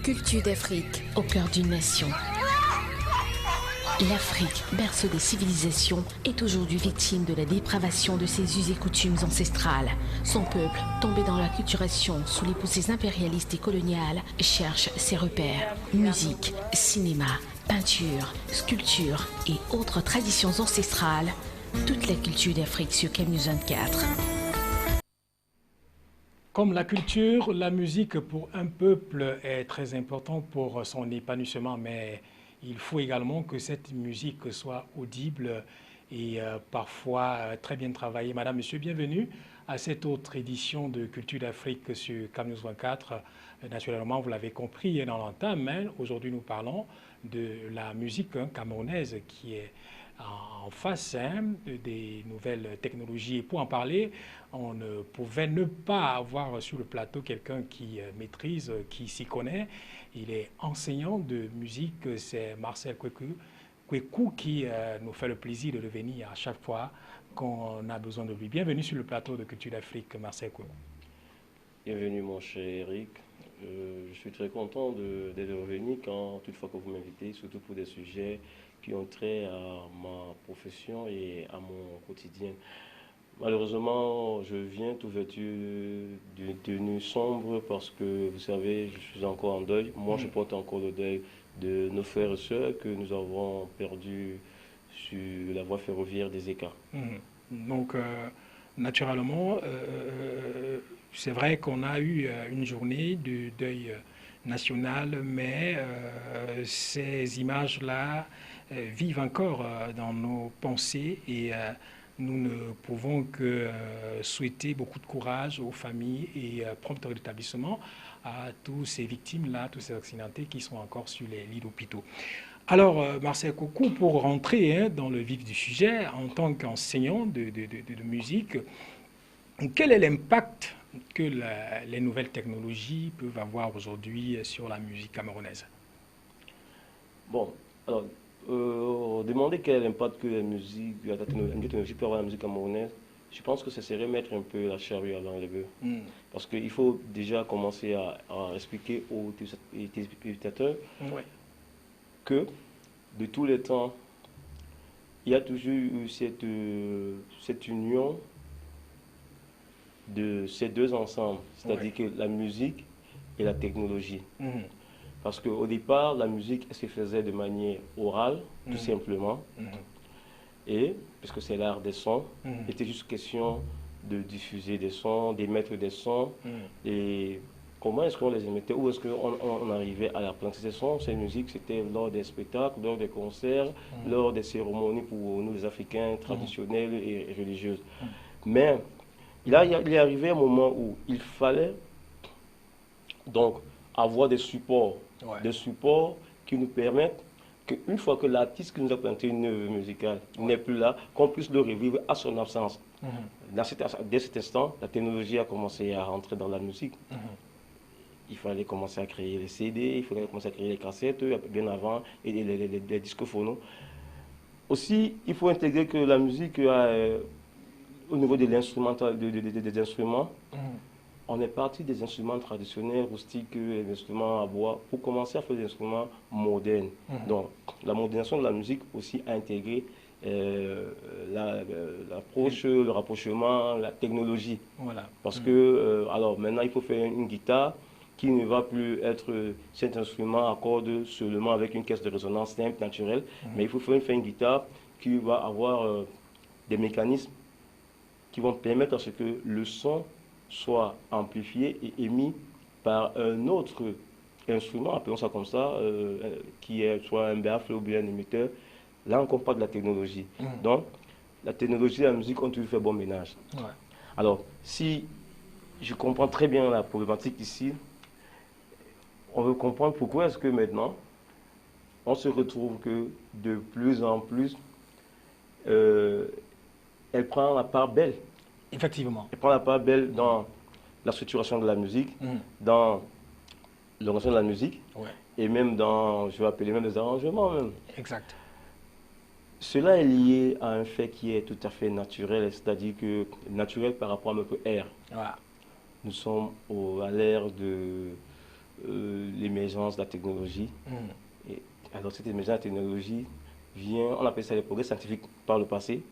Culture d'Afrique, au cœur d'une nation. L'Afrique, berceau des civilisations, est aujourd'hui victime de la dépravation de ses us et coutumes ancestrales. Son peuple, tombé dans l'acculturation sous les poussées impérialistes et coloniales, cherche ses repères. Musique, cinéma, peinture, sculpture et autres traditions ancestrales. Toute la culture d'Afrique sur CAMNews 24. Comme la culture, la musique pour un peuple est très importante pour son épanouissement, mais il faut également que cette musique soit audible et parfois très bien travaillée. Madame, Monsieur, bienvenue à cette autre édition de Culture d'Afrique sur CAMNews 24. Naturellement, vous l'avez compris dans l'entame, aujourd'hui nous parlons de la musique camerounaise qui est en face des nouvelles technologies. Et pour en parler, on ne pouvait ne pas avoir sur le plateau quelqu'un qui maîtrise, qui s'y connaît. Il est enseignant de musique, c'est Marcel Kwekou qui nous fait le plaisir de venir à chaque fois qu'on a besoin de lui. Bienvenue sur le plateau de Culture d'Afrique, Marcel Kwekou. Bienvenue mon cher Eric. Je suis très content d'être revenu quand toutefois que vous m'invitez, surtout pour des sujets qui ont trait à ma profession et à mon quotidien. Malheureusement, je viens tout vêtu d'une tenue sombre parce que, vous savez, je suis encore en deuil. Moi, je porte encore le deuil de nos frères et sœurs que nous avons perdus sur la voie ferroviaire des Écarts. Donc, naturellement, c'est vrai qu'on a eu une journée de deuil national, mais ces images-là vivent encore dans nos pensées et nous ne pouvons que souhaiter beaucoup de courage aux familles et prompt rétablissement à tous ces victimes-là, tous ces accidentés qui sont encore sur les lits d'hôpitaux. Alors, Marcel Kwekou, pour rentrer dans le vif du sujet, en tant qu'enseignant de musique, quel est l'impact que les nouvelles technologies peuvent avoir aujourd'hui sur la musique camerounaise? Bon, alors, demander quel est l'impact que la technologie peut avoir dans la musique camerounaise, je pense que ce serait mettre un peu la charrue avant les bœufs. Parce qu'il faut déjà commencer à expliquer aux téléspectateurs que de tous les temps, il y a toujours eu cette union de ces deux ensembles, c'est-à-dire que la musique et la technologie. Parce qu'au départ, la musique se faisait de manière orale, tout simplement. Et, puisque c'est l'art des sons, il était juste question de diffuser des sons, d'émettre des sons. Et comment est-ce qu'on les émettait? Où est-ce qu'on arrivait à la planter ces sons? Ces musiques, c'était lors des spectacles, lors des concerts, lors des cérémonies pour nous, les Africains, traditionnelles et religieuses. Mais il est arrivé un moment où il fallait donc avoir des supports qui nous permettent qu'une fois que l'artiste qui nous a planté une œuvre musicale n'est plus là, qu'on puisse le revivre à son absence. Dès cet instant, la technologie a commencé à rentrer dans la musique. Il fallait commencer à créer les CD, il fallait commencer à créer les cassettes bien avant, et les disques phonos. Aussi, il faut intégrer que la musique, au niveau de des instruments, on est parti des instruments traditionnels, rustiques, des instruments à bois, pour commencer à faire des instruments modernes. Donc, la modernisation de la musique aussi a intégré l'approche, le rapprochement, la technologie. Parce que, alors maintenant, il faut faire une guitare qui ne va plus être cet instrument à cordes seulement avec une caisse de résonance simple, naturelle, mais il faut faire une guitare qui va avoir des mécanismes qui vont permettre à ce que le son soit amplifié et émis par un autre instrument, appelons ça comme ça, qui est soit un baffle ou bien un émetteur. Là, on parle de la technologie. Donc, la technologie et la musique ont toujours fait bon ménage. Alors, si je comprends très bien la problématique ici, on veut comprendre pourquoi est-ce que maintenant, on se retrouve que de plus en plus, elle prend la part belle. Effectivement. Elle prend la part belle dans la structuration de la musique, dans l'organisation de la musique, et même dans, je vais appeler même des arrangements même. Exact. Cela est lié à un fait qui est tout à fait naturel, c'est-à-dire que naturel par rapport à notre ère. Nous sommes à l'ère l'émergence de la technologie. Et alors cette émergence de la technologie vient, on appelle ça les progrès scientifiques par le passé,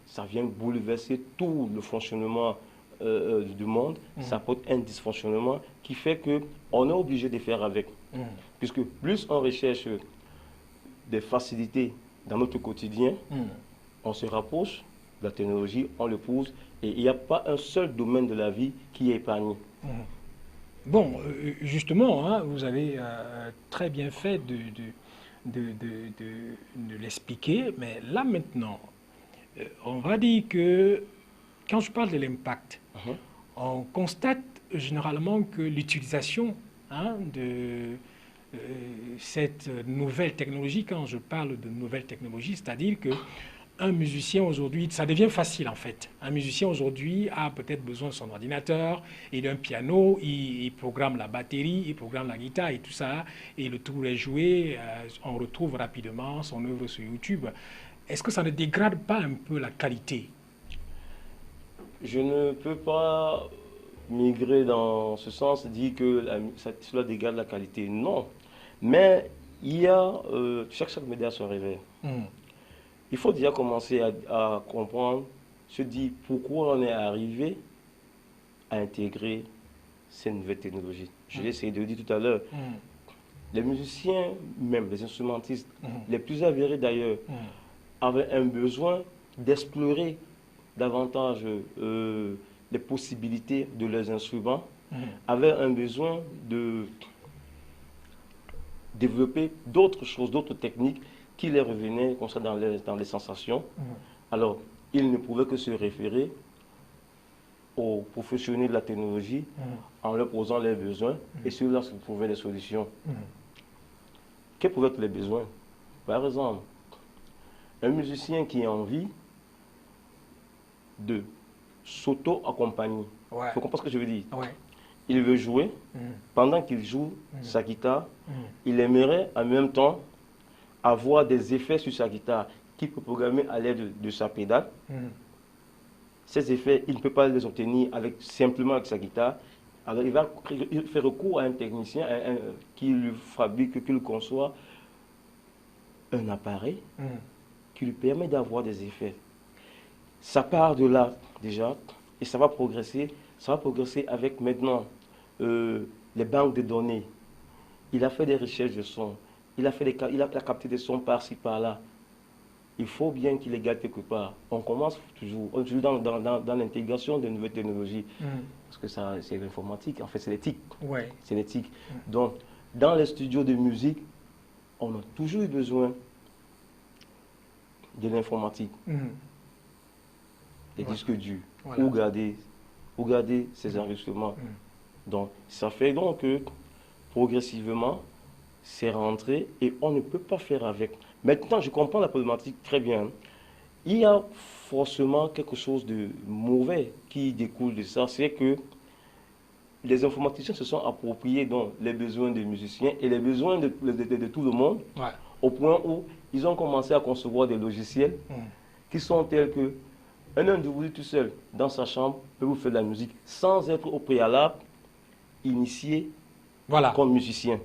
ça vient bouleverser tout le fonctionnement du monde, ça apporte un dysfonctionnement qui fait qu'on est obligé de faire avec. Puisque plus on recherche des facilités dans notre quotidien, on se rapproche de la technologie, on le pousse, et il n'y a pas un seul domaine de la vie qui est épargné. Bon, justement, hein, vous avez très bien fait de l'expliquer, mais là maintenant, on va dire que quand je parle de l'impact, on constate généralement que l'utilisation de cette nouvelle technologie, quand je parle de nouvelle technologie, c'est-à-dire que un musicien aujourd'hui, ça devient facile en fait. Un musicien aujourd'hui a peut-être besoin de son ordinateur et d'un piano, il programme la batterie, il programme la guitare et tout ça, et le tour est joué, on retrouve rapidement son œuvre sur YouTube. Est-ce que ça ne dégrade pas un peu la qualité? Je ne peux pas migrer dans ce sens, dire que cela dégrade la qualité. Non. Mais il y a, chaque média se révèle. Il faut déjà commencer à comprendre, se dire pourquoi on est arrivé à intégrer ces nouvelles technologies. Je l'ai essayé de le dire tout à l'heure. Les musiciens, même les instrumentistes, les plus avérés d'ailleurs, avaient un besoin d'explorer davantage les possibilités de leurs instruments, avaient un besoin de développer d'autres choses, d'autres techniques qui les revenaient comme ça dans les sensations. Alors, ils ne pouvaient que se référer aux professionnels de la technologie en leur posant leurs besoins et ceux-là se trouvaient des solutions. Quels pouvaient être les besoins? Par exemple, un musicien qui a envie de s'auto-accompagner. Il faut comprendre ce que je veux dire. Il veut jouer. Pendant qu'il joue sa guitare, il aimerait en même temps avoir des effets sur sa guitare qu'il peut programmer à l'aide de sa pédale. Ces effets, il ne peut pas les obtenir simplement avec sa guitare. Alors il va faire recours à un technicien qui lui fabrique, qui lui conçoit un appareil qui lui permet d'avoir des effets. Ça part de là déjà et ça va progresser. Ça va progresser avec maintenant les banques de données. Il a fait des recherches de sons. Il a capté des sons par-ci, par-là. Il faut bien qu'il les garde quelque part. On commence toujours dans l'intégration de nouvelles technologies. Parce que c'est l'informatique, en fait c'est l'éthique. C'est l'éthique. Donc, dans les studios de musique, on a toujours eu besoin de l'informatique. Des disques durs. Ou garder ces enregistrements. Donc, ça fait donc que progressivement, c'est rentré et on ne peut pas faire avec. Maintenant, je comprends la problématique très bien. Il y a forcément quelque chose de mauvais qui découle de ça. C'est que les informaticiens se sont appropriés donc, les besoins des musiciens et les besoins de tout le monde, au point où ils ont commencé à concevoir des logiciels qui sont tels que un individu tout seul dans sa chambre peut vous faire de la musique sans être au préalable initié comme musicien.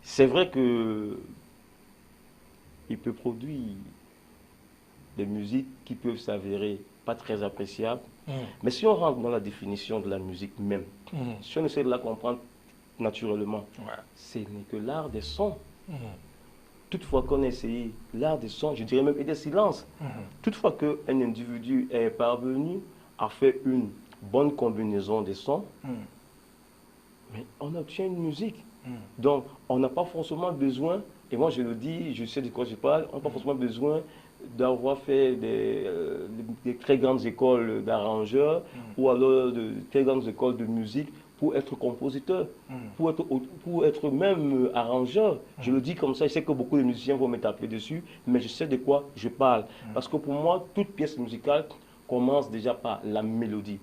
C'est vrai que il peut produire des musiques qui peuvent s'avérer pas très appréciables, mais si on rentre dans la définition de la musique même, si on essaie de la comprendre naturellement, ce n'est que l'art des sons. Toutefois qu'on ait essayé l'art des sons, je dirais même et des silences, toutefois qu'un individu est parvenu à faire une bonne combinaison des sons, mais on obtient une musique. Donc, on n'a pas forcément besoin, et moi je le dis, je sais de quoi je parle, on n'a pas forcément besoin d'avoir fait des très grandes écoles d'arrangeurs ou alors de très grandes écoles de musique pour être compositeur, pour être même arrangeur. Je le dis comme ça, je sais que beaucoup de musiciens vont me taper dessus, mais je sais de quoi je parle. Parce que pour moi, toute pièce musicale commence déjà par la mélodie.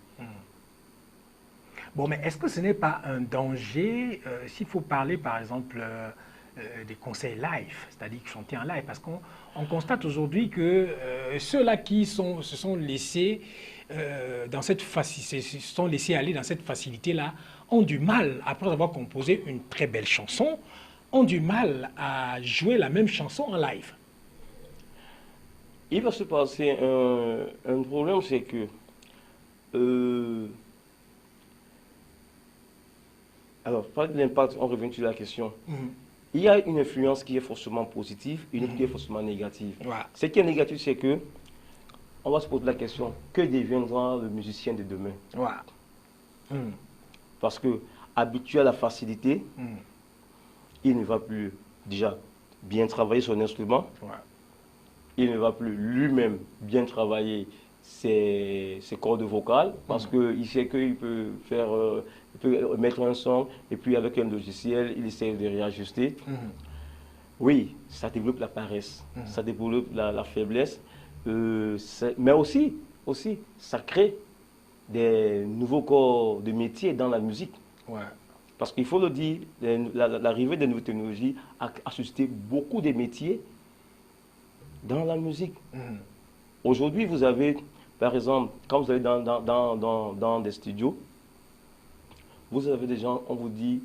Bon, mais est-ce que ce n'est pas un danger, s'il faut parler par exemple des concerts live, c'est-à-dire chanter en live, parce qu'on constate aujourd'hui que ceux-là qui se sont laissés se sont laissés aller dans cette facilité-là ont du mal, après avoir composé une très belle chanson, ont du mal à jouer la même chanson en live. Il va se passer un problème, c'est que alors, par l'impact, on revient sur la question. Il y a une influence qui est forcément positive et une autre qui est forcément négative. Ce qui est négatif, c'est que on va se poser la question, que deviendra le musicien de demain? Parce que, habitué à la facilité, il ne va plus déjà bien travailler son instrument, il ne va plus lui-même bien travailler ses cordes vocales, parce qu'il sait qu'il peut faire, il peut mettre un son, et puis avec un logiciel, il essaie de réajuster. Oui, ça développe la paresse, ça développe la faiblesse, mais aussi, ça crée des nouveaux corps de métier dans la musique. Parce qu'il faut le dire, l'arrivée des nouvelles technologies a suscité beaucoup de métiers dans la musique. Aujourd'hui, vous avez, par exemple, quand vous allez dans des studios, vous avez des gens, on vous dit,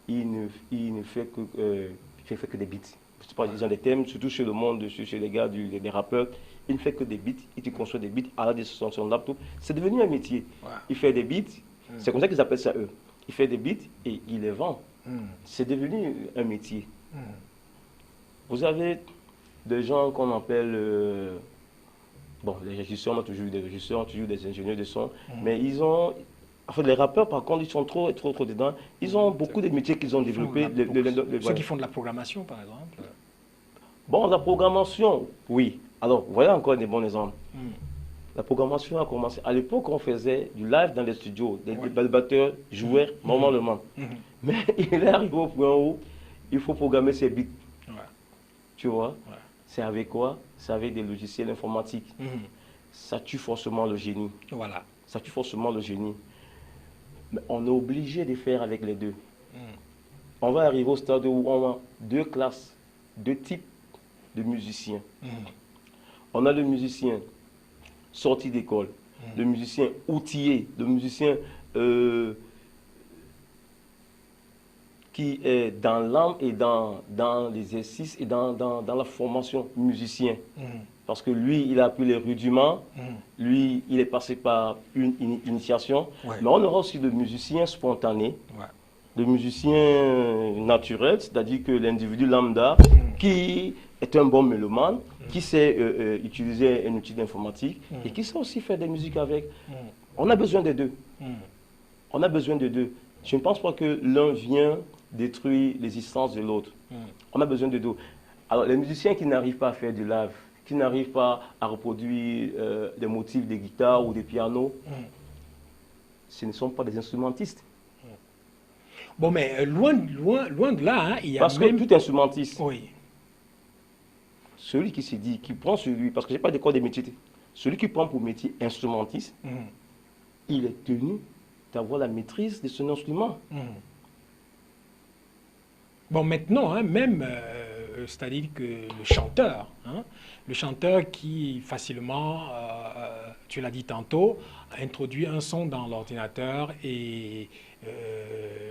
il ne fait que des beats. Je sais pas, ils ont des thèmes, surtout chez le monde, chez les gars, des rappeurs, il ne fait que des beats, il te construit des beats à la sur son laptop. C'est devenu un métier. Il fait des beats, c'est comme ça qu'ils appellent ça eux. Il fait des beats et il les vend. C'est devenu un métier. Vous avez des gens qu'on appelle, bon, les régisseurs, on a toujours eu des régisseurs, on a toujours eu des ingénieurs de son, mais ils ont, en fait, les rappeurs, par contre, ils sont trop dedans. Ils ont beaucoup de métiers qu'ils ont développés. Ceux qui font de la programmation, par exemple. Bon, la programmation, oui. Alors, voilà encore des bons exemples. La programmation a commencé. À l'époque, on faisait du live dans les studios. Les batteurs jouaient normalement. Mais il est arrivé au point où il faut programmer ses beats. Tu vois? C'est avec quoi? C'est avec des logiciels informatiques. Ça tue forcément le génie. Ça tue forcément le génie. Mais on est obligé de faire avec les deux. On va arriver au stade où on a deux classes, deux types de musiciens. On a le musicien sorti d'école, le musicien outillé, le musicien qui est dans l'âme et dans l'exercice et dans la formation musicien. Parce que lui, il a appris les rudiments, lui, il est passé par une initiation. Mais on aura aussi le musicien spontané, le musicien naturel, c'est-à-dire que l'individu lambda qui est un bon mélomane, qui sait utiliser un outil d'informatique et qui sait aussi faire des musiques avec. On a besoin des deux. On a besoin des deux. Je ne pense pas que l'un vient détruire l'existence de l'autre. On a besoin de deux. Alors, les musiciens qui n'arrivent pas à faire du live, qui n'arrivent pas à reproduire des motifs de guitare ou de piano, ce ne sont pas des instrumentistes. Bon, mais loin de là, hein, il y a parce même... que tout instrumentiste, oui. Celui qui se dit, qui prend celui, parce que je n'ai pas de corps de métier, celui qui prend pour métier instrumentiste, il est tenu d'avoir la maîtrise de son instrument. Bon, maintenant, hein, même, c'est-à-dire que le chanteur qui facilement, tu l'as dit tantôt, introduit un son dans l'ordinateur et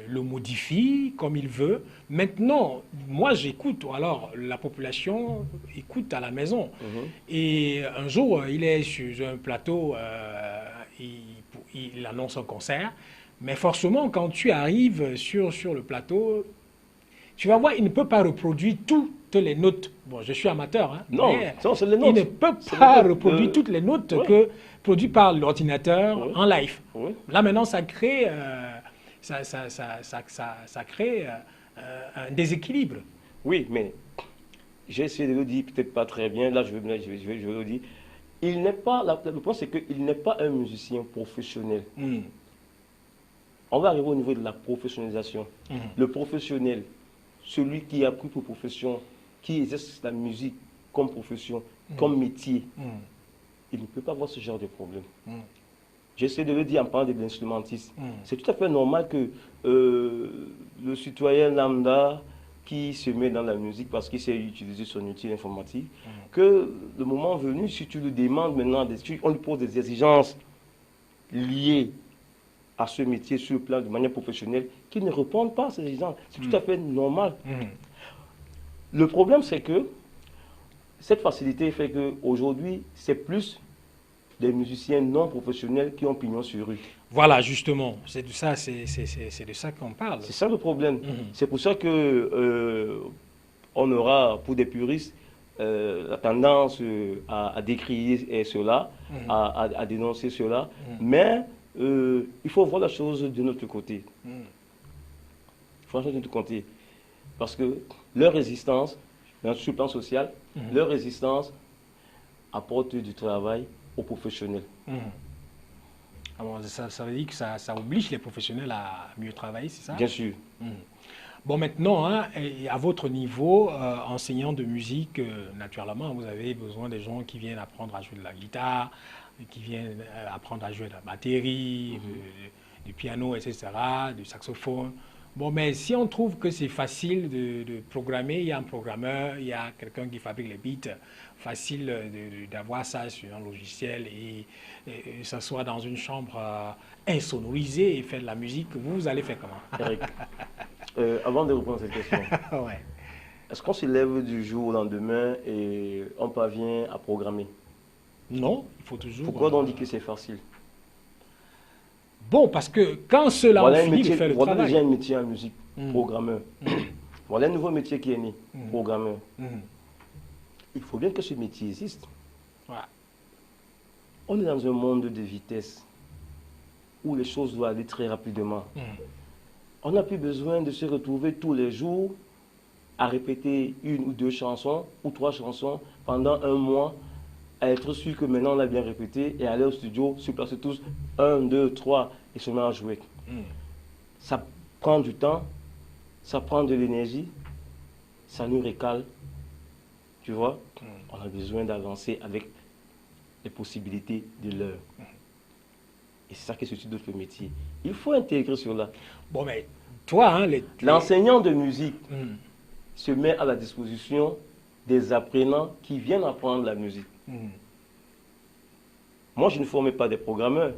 le modifie comme il veut. Maintenant, moi j'écoute, ou alors la population écoute à la maison. Et un jour, il est sur un plateau, il annonce un concert, mais forcément, quand tu arrives sur le plateau, tu vas voir, il ne peut pas reproduire toutes les notes. Bon, je suis amateur, hein, non, c'est les notes. Il ne peut pas reproduire toutes les notes produites par l'ordinateur en live. Là, maintenant, ça crée, ça crée un déséquilibre. Oui, mais j'ai essayé de le dire, peut-être pas très bien. Là, je vais le dire. Il n'est pas, le point, c'est qu'il n'est pas un musicien professionnel. On va arriver au niveau de la professionnalisation. Le professionnel, celui qui a pris pour profession, qui exerce la musique comme profession, comme métier, il ne peut pas avoir ce genre de problème. J'essaie de le dire en parlant de l'instrumentiste. C'est tout à fait normal que le citoyen lambda qui se met dans la musique parce qu'il sait utiliser son outil informatique, que le moment venu, si tu lui demandes maintenant, on lui pose des exigences liées à ce métier sur le plan de manière professionnelle, qu'il ne répondent pas à ces exigences. C'est tout à fait normal. Le problème, c'est que cette facilité fait qu'aujourd'hui, c'est plus des musiciens non professionnels qui ont pignon sur rue. Voilà, justement, c'est de ça qu'on parle. C'est ça le problème. C'est pour ça que on aura, pour des puristes, la tendance à décrier cela, à dénoncer cela. Mais il faut voir la chose de notre côté. Franchement, de notre côté. Parce que leur résistance, sur le plan social, leur résistance apporte du travail aux professionnels. Alors, ça veut dire que ça oblige les professionnels à mieux travailler, c'est ça? Bien sûr. Bon, maintenant, hein, à votre niveau, enseignant de musique, naturellement, vous avez besoin des gens qui viennent apprendre à jouer de la guitare, qui viennent apprendre à jouer de la batterie, du piano, etc., du saxophone. Bon, mais si on trouve que c'est facile de programmer, il y a un programmeur, il y a quelqu'un qui fabrique les beats, facile d'avoir ça sur un logiciel et s'asseoir dans une chambre insonorisée et faire de la musique, vous allez faire comment? Eric, avant de répondre à cette question, ouais. est-ce qu'on se lève du jour au lendemain et on parvient à programmer? Non, il faut toujours... Pourquoi on dit que c'est facile? Bon, parce que quand cela voilà on finit de faire le voilà travail... déjà un métier en musique, programmeur. Voilà un nouveau métier qui est né, programmeur. Il faut bien que ce métier existe. Ouais. On est dans un monde de vitesse où les choses doivent aller très rapidement. On n'a plus besoin de se retrouver tous les jours à répéter 1 ou 2 chansons ou 3 chansons pendant un mois, à être sûr que maintenant on a bien répété et aller au studio, se placer tous 1, 2, 3 et se mettre à jouer. Ça prend du temps, ça prend de l'énergie, ça nous récale. Tu vois, on a besoin d'avancer avec les possibilités de l'heure. Et c'est ça qui est ce notre métier. Il faut intégrer cela. Bon, mais toi, hein, l'enseignant de musique se met à la disposition des apprenants qui viennent apprendre la musique. Moi, je ne formais pas des programmeurs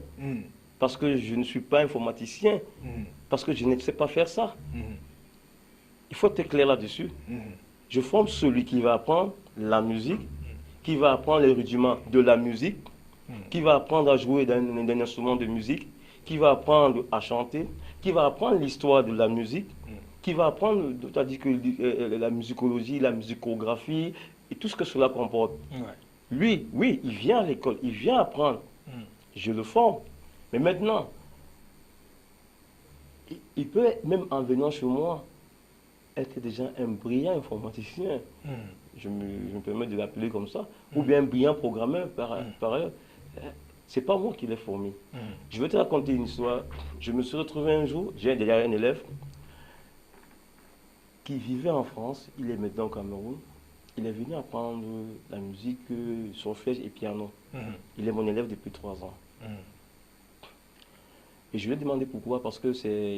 parce que je ne suis pas informaticien, parce que je ne sais pas faire ça. Il faut être clair là-dessus. Je forme celui qui va apprendre la musique, qui va apprendre les rudiments de la musique, qui va apprendre à jouer d'un instrument de musique, qui va apprendre à chanter, qui va apprendre l'histoire de la musique, qui va apprendre la musicologie, la musicographie et tout ce que cela comporte. Lui, oui, il vient à l'école, il vient apprendre. Je le forme. Mais maintenant, il peut même en venant chez moi être déjà un brillant informaticien. Je me permets de l'appeler comme ça. Ou bien un brillant programmeur par ailleurs. C'est pas moi qui l'ai formé. Je vais te raconter une histoire. Je me suis retrouvé un jour, j'ai déjà un élève qui vivait en France, il est maintenant au Cameroun. Il est venu apprendre la musique, solfège et piano. Il est mon élève depuis 3 ans. Et je lui ai demandé pourquoi, parce que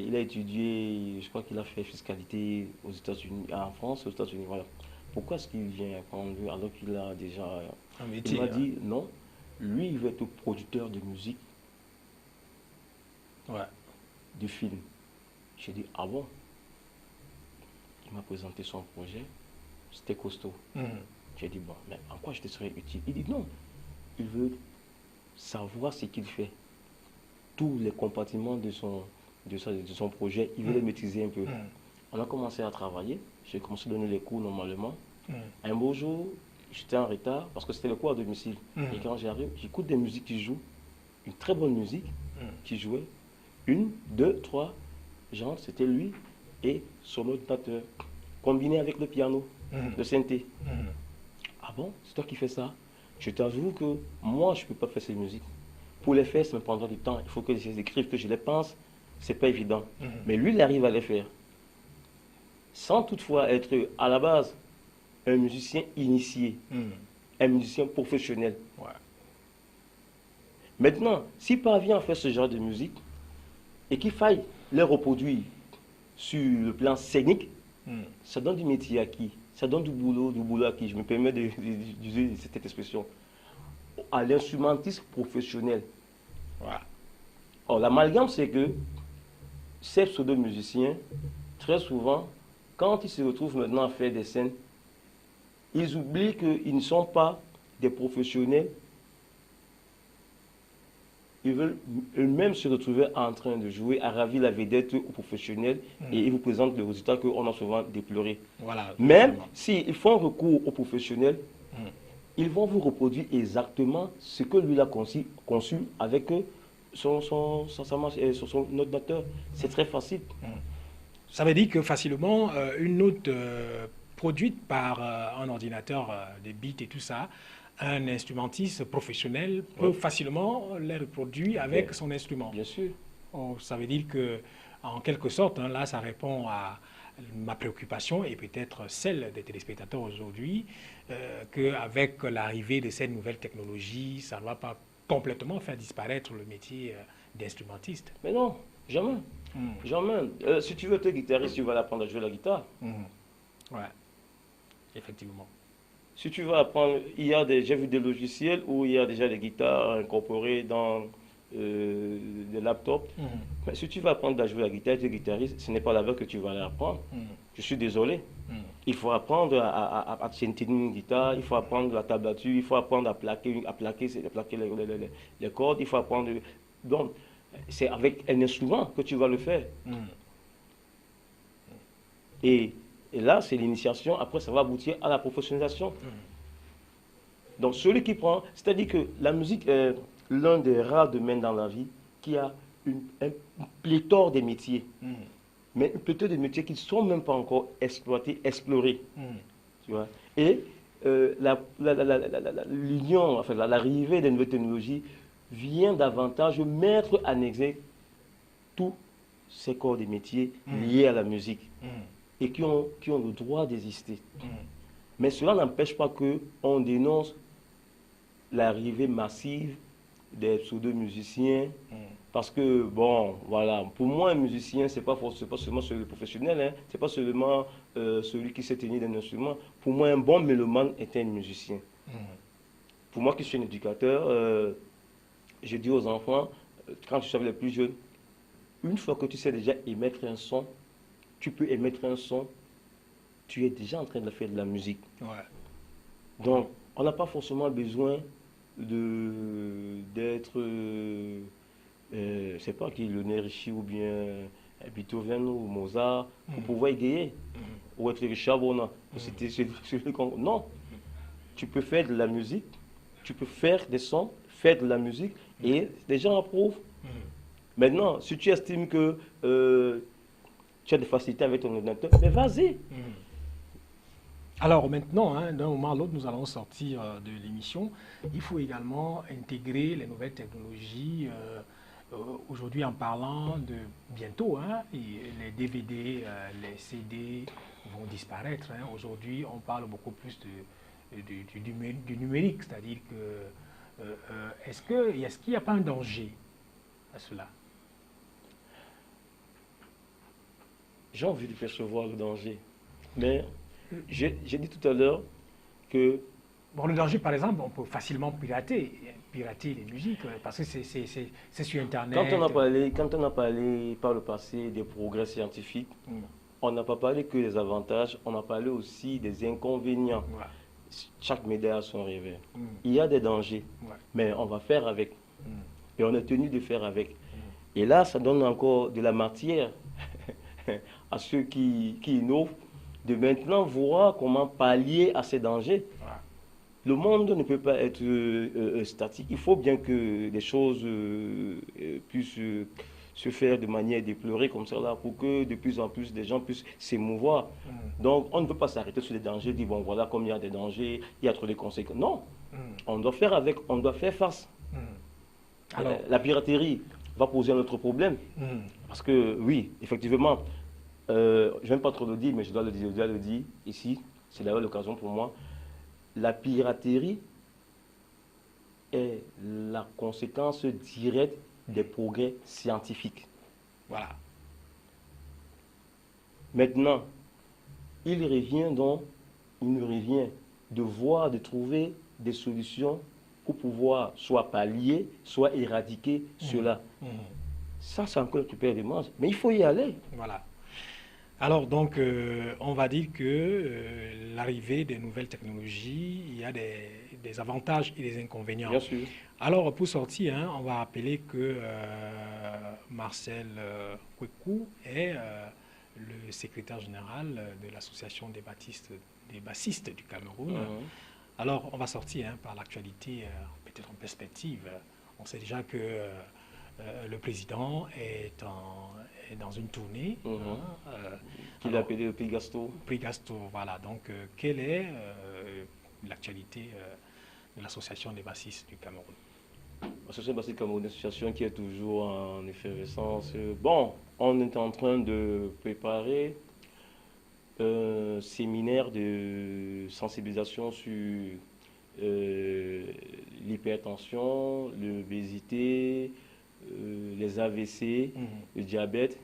il a étudié, je crois qu'il a fait fiscalité aux États-Unis, en France, aux États-Unis, voilà. Pourquoi est-ce qu'il vient apprendre alors qu'il a déjà un métier? Il m'a dit non, lui il veut être producteur de musique, de film. J'ai dit ah bon? Il m'a présenté son projet, c'était costaud. J'ai dit bon, mais en quoi je te serais utile? Il dit non, il veut savoir ce qu'il fait. Tous les compartiments de son projet, il veut les maîtriser un peu. On a commencé à travailler, j'ai commencé à donner les cours normalement. Un beau jour, j'étais en retard parce que c'était le cours à domicile. Et quand j'arrive, j'écoute des musiques qui jouent, une très bonne musique qui jouait. 1, 2, 3 gens, c'était lui et son ordinateur, combiné avec le piano, le synthé. Ah bon, c'est toi qui fais ça? Je t'avoue que moi, je ne peux pas faire ces musiques. Pour les faire, ça me prendra du temps. Il faut que je les écrive, que je les pense. Ce n'est pas évident. Mais lui, il arrive à les faire. Sans toutefois être, à la base, un musicien initié. Un musicien professionnel. Maintenant, s'il parvient à faire ce genre de musique, et qu'il faille les reproduire sur le plan scénique, Ça donne du métier à qui? Ça donne du boulot à qui? Je me permets d'utiliser cette expression. À l'instrumentiste professionnel. Voilà. Or, l'amalgame, c'est que ces pseudo-musiciens, très souvent, quand ils se retrouvent maintenant à faire des scènes, ils oublient qu'ils ne sont pas des professionnels. Ils veulent eux-mêmes se retrouver en train de jouer, à ravir la vedette aux professionnels et ils vous présentent le résultat qu'on a souvent déploré. Voilà, même s'ils font recours aux professionnels, ils vont vous reproduire exactement ce que lui a conçu avec son ordinateur. C'est très facile. Ça veut dire que facilement, une note produite par un ordinateur, des bits et tout ça, un instrumentiste professionnel peut facilement les reproduire avec son instrument. Bien sûr. Ça veut dire que, en quelque sorte, là, ça répond à ma préoccupation et peut-être celle des téléspectateurs aujourd'hui, qu'avec l'arrivée de ces nouvelles technologies, ça ne va pas complètement faire disparaître le métier d'instrumentiste. Mais non, jamais. Jamais. Si tu veux être guitariste, tu vas apprendre à jouer la guitare. Ouais, effectivement. Si tu veux apprendre, j'ai vu des logiciels où il y a déjà des guitares incorporées dans des laptops. Mais si tu veux apprendre à jouer la guitare, tu es guitariste, ce n'est pas là-bas que tu vas l'apprendre. Je suis désolé. Il faut apprendre à tenir une guitare, il faut apprendre la tablature, il faut apprendre à plaquer les cordes, il faut apprendre... Donc, c'est avec un instrument que tu vas le faire. Et là, c'est l'initiation. Après, ça va aboutir à la professionnalisation. Donc, celui qui prend... C'est-à-dire que la musique est l'un des rares domaines dans la vie qui a un pléthore de métiers. Mais un pléthore de métiers qui ne sont même pas encore exploités, explorés. Tu vois? Et l'union, enfin, l'arrivée des nouvelles technologies vient davantage mettre en exergue tous ces corps de métiers liés à la musique et qui ont le droit d'exister. Mais cela n'empêche pas qu'on dénonce l'arrivée massive des pseudo-musiciens parce que, bon, voilà, pour moi, un musicien, c'est pas seulement celui professionnel, hein, c'est pas seulement celui qui sait tenir d'un instrument. Pour moi, un bon mélomane est un musicien. Pour moi qui suis un éducateur, je dis aux enfants, quand je suis les plus jeunes, une fois que tu sais déjà émettre un son, tu peux émettre un son, tu es déjà en train de faire de la musique. Donc, on n'a pas forcément besoin d'être, je sais pas qui, Lionel Richie ou bien Beethoven ou Mozart, pour pouvoir égayer, ou être Richard Bona. Non, tu peux faire de la musique, tu peux faire des sons, faire de la musique, et les gens approuvent. Maintenant, si tu estimes que tu as des facilités avec ton ordinateur, mais vas-y. Alors maintenant, d'un moment à l'autre, nous allons sortir de l'émission. Il faut également intégrer les nouvelles technologies. Aujourd'hui, en parlant de bientôt, les DVD, les CD vont disparaître. Aujourd'hui, on parle beaucoup plus du numérique, c'est-à-dire que est-ce qu'il n'y a pas un danger à cela? J'ai envie de percevoir le danger, mais j'ai dit tout à l'heure que... Bon, le danger, par exemple, on peut facilement pirater les musiques, parce que c'est sur Internet. Quand on a parlé par le passé des progrès scientifiques, on n'a pas parlé que des avantages, on a parlé aussi des inconvénients. Chaque médaille a son revers. Il y a des dangers, mais on va faire avec. Et on est tenu de faire avec. Et là, ça donne encore de la matière à ceux qui innovent, de maintenant voir comment pallier à ces dangers. Le monde ne peut pas être statique. Il faut bien que des choses puissent se faire de manière déplorée comme ça, là, pour que de plus en plus des gens puissent s'émouvoir. Donc, on ne peut pas s'arrêter sur les dangers, dire, bon, voilà, comme il y a des dangers, il y a trop de conséquences. Non, on doit faire avec, on doit faire face. Alors, la piraterie va poser un autre problème. Parce que, oui, effectivement, je n'aime pas trop le dire, mais je dois le dire ici. C'est d'ailleurs l'occasion pour moi. La piraterie est la conséquence directe des progrès scientifiques. Voilà. Maintenant, il nous revient de voir, de trouver des solutions pour pouvoir soit pallier, soit éradiquer cela. Ça, c'est encore une paire de manches. Mais il faut y aller. Voilà. Alors, donc, on va dire que l'arrivée des nouvelles technologies, il y a des avantages et des inconvénients. Bien sûr. Alors, pour sortir, on va rappeler que Marcel Kweku est le secrétaire général de l'Association des bassistes du Cameroun. Alors, on va sortir par l'actualité, peut-être en perspective. On sait déjà que le président est dans une tournée. Qu'il a appelé le Prix Gasto. Prix Gasto, voilà. Donc, quelle est l'actualité de l'Association des bassistes du Cameroun? L'association des bassistes du Cameroun, une association qui est toujours en effervescence. Bon, on est en train de préparer un séminaire de sensibilisation sur l'hypertension, l'obésité, les AVC, le diabète,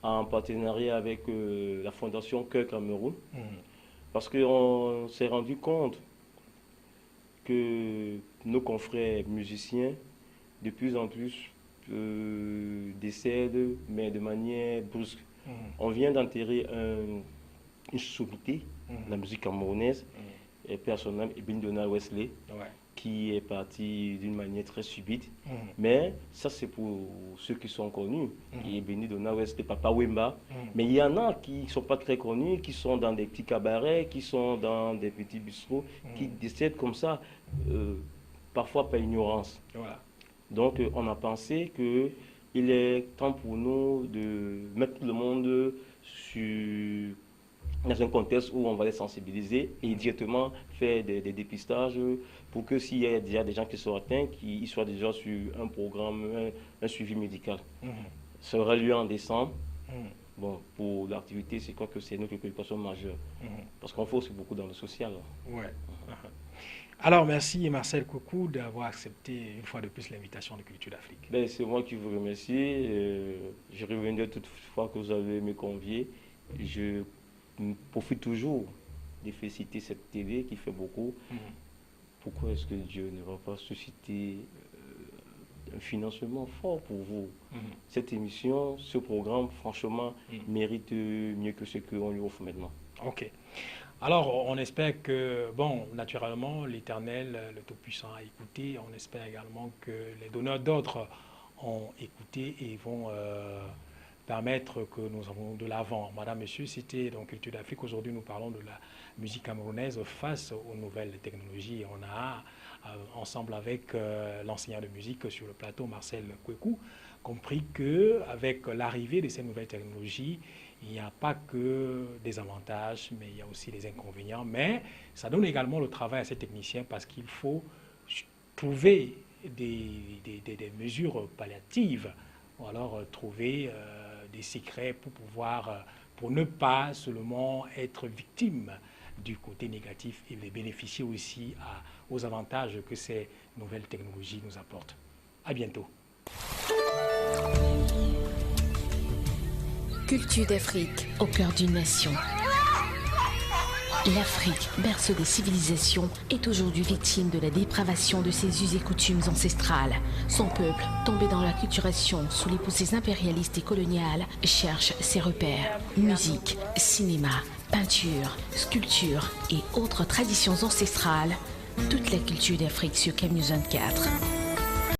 en partenariat avec la Fondation Cœur Cameroun. Parce qu'on s'est rendu compte que nos confrères musiciens, de plus en plus, décèdent, mais de manière brusque. On vient d'enterrer une sommité de la musique camerounaise, et personnellement, Ibn Donald Wesley, qui est parti d'une manière très subite. Mais ça, c'est pour ceux qui sont connus. Ibn Donald Wesley, Papa Wemba. Mais il y en a qui ne sont pas très connus, qui sont dans des petits cabarets, qui sont dans des petits bistrots, qui décèdent comme ça, parfois par ignorance. Donc, on a pensé qu'il est temps pour nous de mettre tout le monde dans un contexte où on va les sensibiliser et directement faire des dépistages pour que s'il y a déjà des gens qui sont atteints, qu'ils soient déjà sur un programme, un suivi médical. Ça aura lieu en décembre. Bon, pour l'activité, c'est quoi que c'est notre préoccupation majeure. Parce qu'on fait aussi beaucoup dans le social. Alors, merci Marcel Kweku d'avoir accepté une fois de plus l'invitation de Culture d'Afrique. C'est moi qui vous remercie. Je reviendrai toutefois que vous avez me convié. Je profite toujours de féliciter cette télé qui fait beaucoup. Pourquoi est-ce que Dieu ne va pas susciter un financement fort pour vous? Cette émission, ce programme, franchement, mérite mieux que ce qu'on lui offre maintenant. Ok. Alors, on espère que, bon, naturellement, l'Éternel, le Tout-Puissant a écouté. On espère également que les donneurs d'ordre ont écouté et vont permettre que nous avons de l'avant. Madame, Monsieur, c'était donc Culture d'Afrique. Aujourd'hui, nous parlons de la musique camerounaise face aux nouvelles technologies. On a, ensemble avec l'enseignant de musique sur le plateau, Marcel Kweku, compris qu'avec l'arrivée de ces nouvelles technologies, il n'y a pas que des avantages, mais il y a aussi des inconvénients. Mais ça donne également le travail à ces techniciens parce qu'il faut trouver des mesures palliatives ou alors trouver des secrets pour ne pas seulement être victime du côté négatif et les bénéficier aussi aux avantages que ces nouvelles technologies nous apportent. À bientôt. Culture d'Afrique, au cœur d'une nation. L'Afrique, berceau des civilisations, est aujourd'hui victime de la dépravation de ses us et coutumes ancestrales. Son peuple, tombé dans l'acculturation sous les poussées impérialistes et coloniales, cherche ses repères. Musique, cinéma, peinture, sculpture et autres traditions ancestrales. Toute la culture d'Afrique sur CAMNEWS 24.